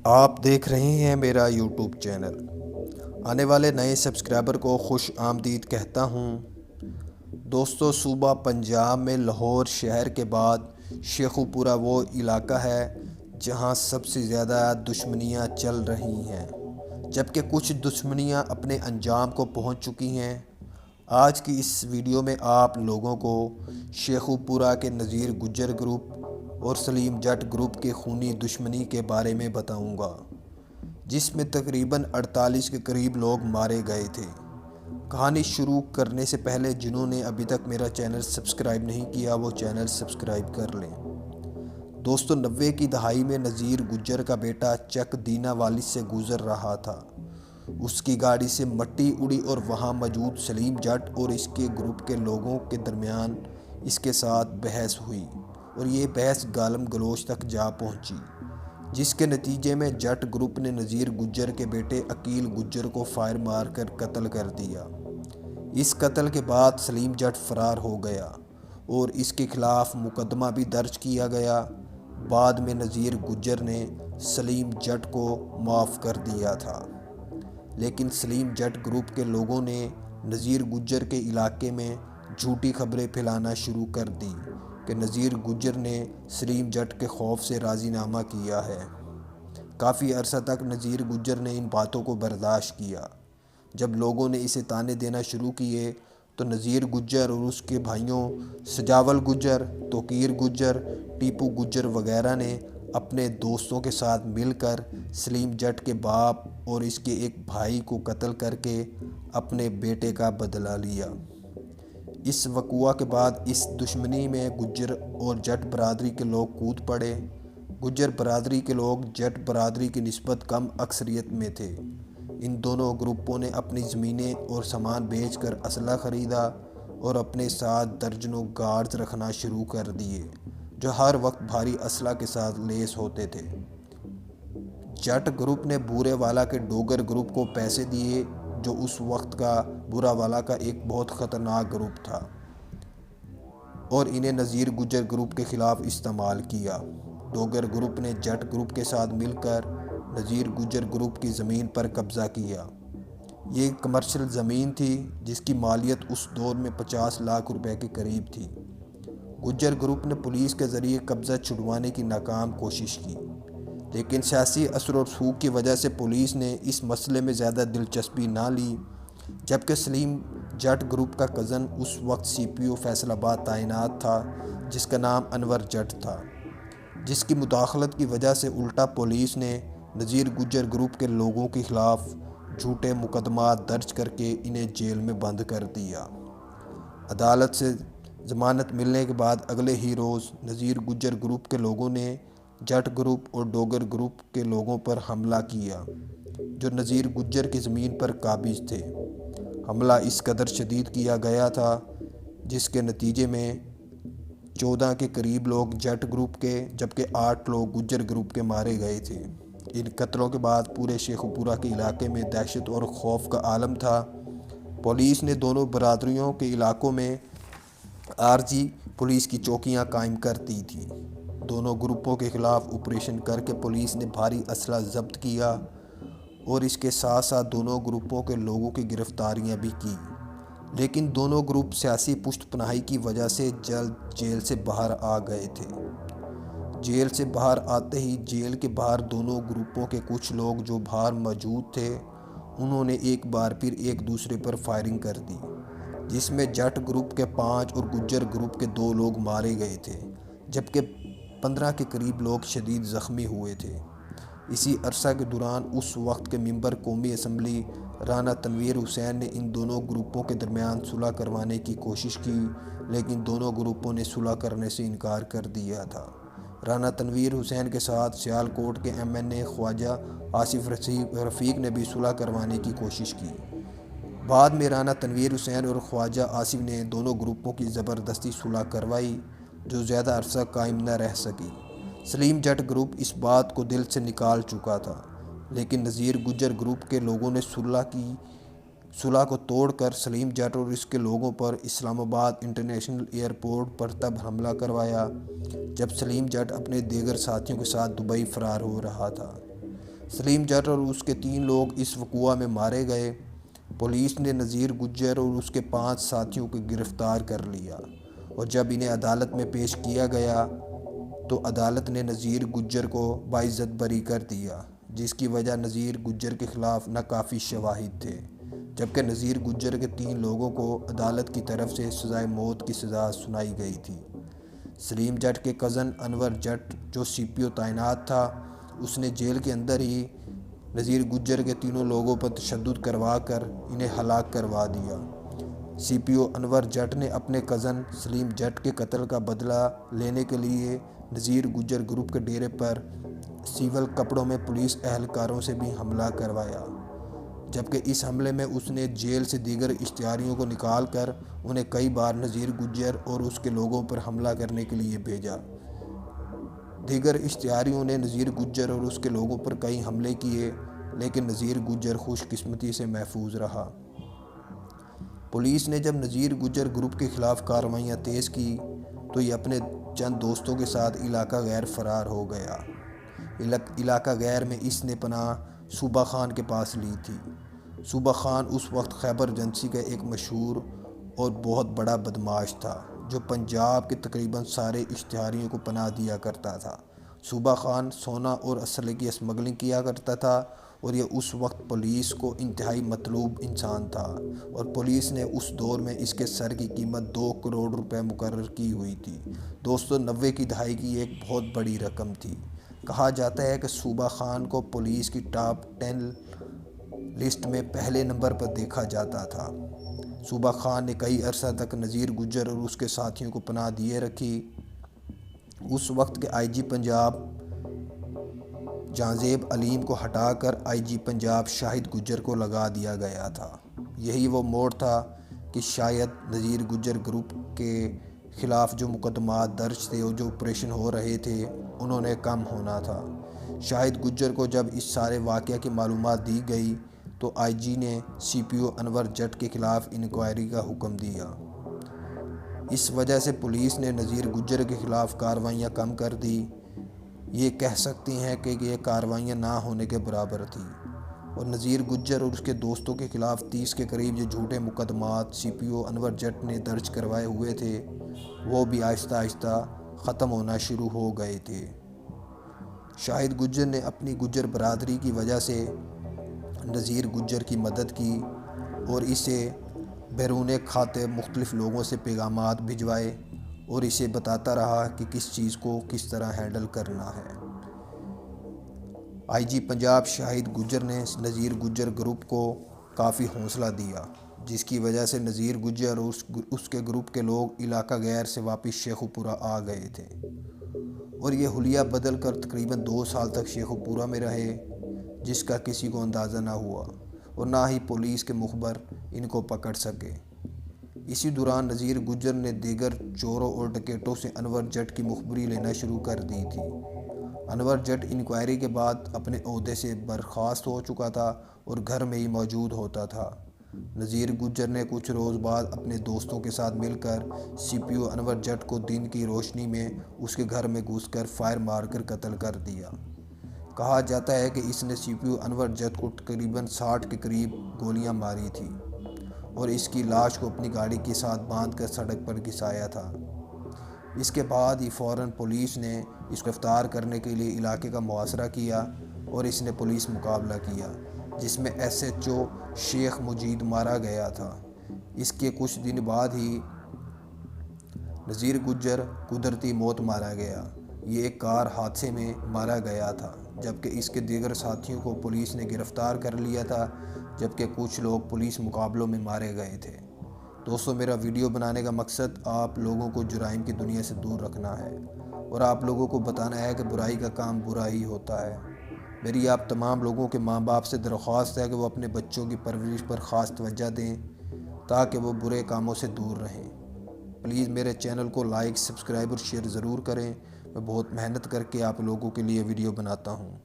آپ دیکھ رہے ہیں میرا یوٹیوب چینل۔ آنے والے نئے سبسکرائبر کو خوش آمدید کہتا ہوں۔ دوستو، صوبہ پنجاب میں لاہور شہر کے بعد شیخو پورہ وہ علاقہ ہے جہاں سب سے زیادہ دشمنیاں چل رہی ہیں، جبکہ کچھ دشمنیاں اپنے انجام کو پہنچ چکی ہیں۔ آج کی اس ویڈیو میں آپ لوگوں کو شیخو پورہ کے نذیر گجر گروپ اور سلیم جٹ گروپ کی خونی دشمنی کے بارے میں بتاؤں گا، جس میں تقریباً 48 کے قریب لوگ مارے گئے تھے۔ کہانی شروع کرنے سے پہلے جنہوں نے ابھی تک میرا چینل سبسکرائب نہیں کیا وہ چینل سبسکرائب کر لیں۔ دوستو، 90 کی دہائی میں نذیر گجر کا بیٹا چک دینا والی سے گزر رہا تھا۔ اس کی گاڑی سے مٹی اڑی اور وہاں موجود سلیم جٹ اور اس کے گروپ کے لوگوں کے درمیان اس کے ساتھ بحث ہوئی اور یہ بحث گالم گلوچ تک جا پہنچی، جس کے نتیجے میں جٹ گروپ نے نذیر گجر کے بیٹے عقیل گجر کو فائر مار کر قتل کر دیا۔ اس قتل کے بعد سلیم جٹ فرار ہو گیا اور اس کے خلاف مقدمہ بھی درج کیا گیا۔ بعد میں نذیر گجر نے سلیم جٹ کو معاف کر دیا تھا، لیکن سلیم جٹ گروپ کے لوگوں نے نذیر گجر کے علاقے میں جھوٹی خبریں پھیلانا شروع کر دی کہ نذیر گجر نے سلیم جٹ کے خوف سے راضی نامہ کیا ہے۔ کافی عرصہ تک نذیر گجر نے ان باتوں کو برداشت کیا۔ جب لوگوں نے اسے تانے دینا شروع کیے تو نذیر گجر اور اس کے بھائیوں سجاول گجر، توقیر گجر، ٹیپو گجر وغیرہ نے اپنے دوستوں کے ساتھ مل کر سلیم جٹ کے باپ اور اس کے ایک بھائی کو قتل کر کے اپنے بیٹے کا بدلہ لیا۔ اس وقوعہ کے بعد اس دشمنی میں گجر اور جٹ برادری کے لوگ کود پڑے۔ گجر برادری کے لوگ جٹ برادری کی نسبت کم اکثریت میں تھے۔ ان دونوں گروپوں نے اپنی زمینیں اور سامان بیچ کر اسلحہ خریدا اور اپنے ساتھ درجنوں گارڈز رکھنا شروع کر دیے جو ہر وقت بھاری اسلحہ کے ساتھ لیس ہوتے تھے۔ جٹ گروپ نے بورے والا کے ڈوگر گروپ کو پیسے دیے جو اس وقت کا بورا والا کا ایک بہت خطرناک گروپ تھا، اور انہیں نذیر گجر گروپ کے خلاف استعمال کیا۔ ڈوگر گروپ نے جٹ گروپ کے ساتھ مل کر نذیر گجر گروپ کی زمین پر قبضہ کیا۔ یہ ایک کمرشل زمین تھی جس کی مالیت اس دور میں 50 لاکھ روپے کے قریب تھی۔ گجر گروپ نے پولیس کے ذریعے قبضہ چھڑوانے کی ناکام کوشش کی، لیکن سیاسی اثر و رسوخ کی وجہ سے پولیس نے اس مسئلے میں زیادہ دلچسپی نہ لی، جبکہ سلیم جٹ گروپ کا کزن اس وقت CPO فیصل آباد تعینات تھا جس کا نام انور جٹ تھا، جس کی مداخلت کی وجہ سے الٹا پولیس نے نذیر گجر گروپ کے لوگوں کے خلاف جھوٹے مقدمات درج کر کے انہیں جیل میں بند کر دیا۔ عدالت سے ضمانت ملنے کے بعد اگلے ہی روز نذیر گجر گروپ کے لوگوں نے جٹ گروپ اور ڈوگر گروپ کے لوگوں پر حملہ کیا جو نذیر گجر کی زمین پر قابض تھے۔ حملہ اس قدر شدید کیا گیا تھا جس کے نتیجے میں 14 کے قریب لوگ جٹ گروپ کے جبکہ 8 لوگ گجر گروپ کے مارے گئے تھے۔ ان قتلوں کے بعد پورے شیخو پورہ کے علاقے میں دہشت اور خوف کا عالم تھا۔ پولیس نے دونوں برادریوں کے علاقوں میں عارضی پولیس کی چوکیاں قائم کر دی تھیں۔ دونوں گروپوں کے خلاف آپریشن کر کے پولیس نے بھاری اسلحہ ضبط کیا اور اس کے ساتھ ساتھ دونوں گروپوں کے لوگوں کی گرفتاریاں بھی کی، لیکن دونوں گروپ سیاسی پشت پناہی کی وجہ سے جلد جیل سے باہر آ گئے تھے۔ جیل سے باہر آتے ہی جیل کے باہر دونوں گروپوں کے کچھ لوگ جو باہر موجود تھے انہوں نے ایک بار پھر ایک دوسرے پر فائرنگ کر دی، جس میں جٹ گروپ کے 5 اور گجر گروپ کے 2 لوگ مارے گئے تھے، جبکہ 15 کے قریب لوگ شدید زخمی ہوئے تھے۔ اسی عرصہ کے دوران اس وقت کے ممبر قومی اسمبلی رانا تنویر حسین نے ان دونوں گروپوں کے درمیان صلح کروانے کی کوشش کی، لیکن دونوں گروپوں نے صلح کرنے سے انکار کر دیا تھا۔ رانا تنویر حسین کے ساتھ سیالکوٹ کے MNA خواجہ آصف رفیق نے بھی صلح کروانے کی کوشش کی۔ بعد میں رانا تنویر حسین اور خواجہ آصف نے دونوں گروپوں کی زبردستی صلح کروائی جو زیادہ عرصہ قائم نہ رہ سکی۔ سلیم جٹ گروپ اس بات کو دل سے نکال چکا تھا، لیکن نذیر گجر گروپ کے لوگوں نے صلح کو توڑ کر سلیم جٹ اور اس کے لوگوں پر اسلام آباد انٹرنیشنل ایئرپورٹ پر تب حملہ کروایا جب سلیم جٹ اپنے دیگر ساتھیوں کے ساتھ دبئی فرار ہو رہا تھا۔ سلیم جٹ اور اس کے 3 لوگ اس وقوع میں مارے گئے۔ پولیس نے نذیر گجر اور اس کے 5 ساتھیوں کو گرفتار کر لیا اور جب انہیں عدالت میں پیش کیا گیا تو عدالت نے نذیر گجر کو باعزت بری کر دیا، جس کی وجہ نذیر گجر کے خلاف ناکافی شواہد تھے، جبکہ نذیر گجر کے 3 لوگوں کو عدالت کی طرف سے سزائے موت کی سزا سنائی گئی تھی۔ سلیم جٹ کے کزن انور جٹ جو CPO تعینات تھا، اس نے جیل کے اندر ہی نذیر گجر کے 3 لوگوں پر تشدد کروا کر انہیں ہلاک کروا دیا۔ CPO انور جٹ نے اپنے کزن سلیم جٹ کے قتل کا بدلہ لینے کے لیے نذیر گجر گروپ کے ڈیرے پر سول کپڑوں میں پولیس اہلکاروں سے بھی حملہ کروایا، جبکہ اس حملے میں اس نے جیل سے دیگر اشتہاریوں کو نکال کر انہیں کئی بار نذیر گجر اور اس کے لوگوں پر حملہ کرنے کے لیے بھیجا۔ دیگر اشتہاریوں نے نذیر گجر اور اس کے لوگوں پر کئی حملے کیے، لیکن نذیر گجر خوش قسمتی سے محفوظ رہا۔ پولیس نے جب نذیر گجر گروپ کے خلاف کارروائیاں تیز کی تو یہ اپنے چند دوستوں کے ساتھ علاقہ غیر فرار ہو گیا۔ علاقہ غیر میں اس نے پناہ صوبہ خان کے پاس لی تھی۔ صوبہ خان اس وقت خیبر ایجنسی کا ایک مشہور اور بہت بڑا بدماش تھا جو پنجاب کے تقریباً سارے اشتہاریوں کو پناہ دیا کرتا تھا۔ صوبہ خان سونا اور اسلحے کی اسمگلنگ کیا کرتا تھا اور یہ اس وقت پولیس کو انتہائی مطلوب انسان تھا، اور پولیس نے اس دور میں اس کے سر کی قیمت 2 کروڑ روپے مقرر کی ہوئی تھی۔ دوستو، 90 کی دہائی کی ایک بہت بڑی رقم تھی۔ کہا جاتا ہے کہ صوبہ خان کو پولیس کی ٹاپ 10 لسٹ میں پہلے نمبر پر دیکھا جاتا تھا۔ صوبہ خان نے کئی عرصہ تک نذیر گجر اور اس کے ساتھیوں کو پناہ دیے رکھی۔ اس وقت کے IG پنجاب جہانزیب علیم کو ہٹا کر IG پنجاب شاہد گجر کو لگا دیا گیا تھا۔ یہی وہ موڑ تھا کہ شاید نذیر گجر گروپ کے خلاف جو مقدمات درج تھے اور جو آپریشن ہو رہے تھے انہوں نے کم ہونا تھا۔ شاہد گجر کو جب اس سارے واقعہ کی معلومات دی گئی تو IG نے CPO انور جٹ کے خلاف انکوائری کا حکم دیا۔ اس وجہ سے پولیس نے نذیر گجر کے خلاف کارروائیاں کم کر دی۔ یہ کہہ سکتے ہیں کہ یہ کارروائیاں نہ ہونے کے برابر تھی، اور نذیر گجر اور اس کے دوستوں کے خلاف 30 کے قریب جو جھوٹے مقدمات CPO انور جٹ نے درج کروائے ہوئے تھے وہ بھی آہستہ آہستہ ختم ہونا شروع ہو گئے تھے۔ شاہد گجر نے اپنی گجر برادری کی وجہ سے نذیر گجر کی مدد کی اور اسے بیرون کھاتے مختلف لوگوں سے پیغامات بھجوائے اور اسے بتاتا رہا کہ کس چیز کو کس طرح ہینڈل کرنا ہے۔ IG پنجاب شاہد گجر نے نذیر گجر گروپ کو کافی حوصلہ دیا، جس کی وجہ سے نذیر گجر اور اس کے گروپ کے لوگ علاقہ غیر سے واپس شیخو پورہ آ گئے تھے، اور یہ حلیہ بدل کر تقریباً 2 سال تک شیخو پورہ میں رہے، جس کا کسی کو اندازہ نہ ہوا اور نہ ہی پولیس کے مخبر ان کو پکڑ سکے۔ اسی دوران نذیر گجر نے دیگر چوروں اور ڈکیٹوں سے انور جٹ کی مخبری لینا شروع کر دی تھی۔ انور جٹ انکوائری کے بعد اپنے عہدے سے برخاست ہو چکا تھا اور گھر میں ہی موجود ہوتا تھا۔ نذیر گجر نے کچھ روز بعد اپنے دوستوں کے ساتھ مل کر CPO انور جٹ کو دن کی روشنی میں اس کے گھر میں گھس کر فائر مار کر قتل کر دیا۔ کہا جاتا ہے کہ اس نے CPO انور جٹ کو تقریباً 60 کے قریب گولیاں ماری تھی اور اس کی لاش کو اپنی گاڑی کے ساتھ باندھ کر سڑک پر گھسایا تھا۔ اس کے بعد ہی فوراً پولیس نے اس کو گرفتار کرنے کے لیے علاقے کا محاصرہ کیا اور اس نے پولیس مقابلہ کیا، جس میں SHO شیخ مجید مارا گیا تھا۔ اس کے کچھ دن بعد ہی نذیر گجر قدرتی موت مارا گیا۔ یہ ایک کار حادثے میں مارا گیا تھا، جبکہ اس کے دیگر ساتھیوں کو پولیس نے گرفتار کر لیا تھا، جبکہ کچھ لوگ پولیس مقابلوں میں مارے گئے تھے۔ دوستو، میرا ویڈیو بنانے کا مقصد آپ لوگوں کو جرائم کی دنیا سے دور رکھنا ہے اور آپ لوگوں کو بتانا ہے کہ برائی کا کام برا ہی ہوتا ہے۔ میری آپ تمام لوگوں کے ماں باپ سے درخواست ہے کہ وہ اپنے بچوں کی پرورش پر خاص توجہ دیں تاکہ وہ برے کاموں سے دور رہیں۔ پلیز میرے چینل کو لائک، سبسکرائب اور شیئر ضرور کریں۔ میں بہت محنت کر کے آپ لوگوں کے لیے ویڈیو بناتا ہوں۔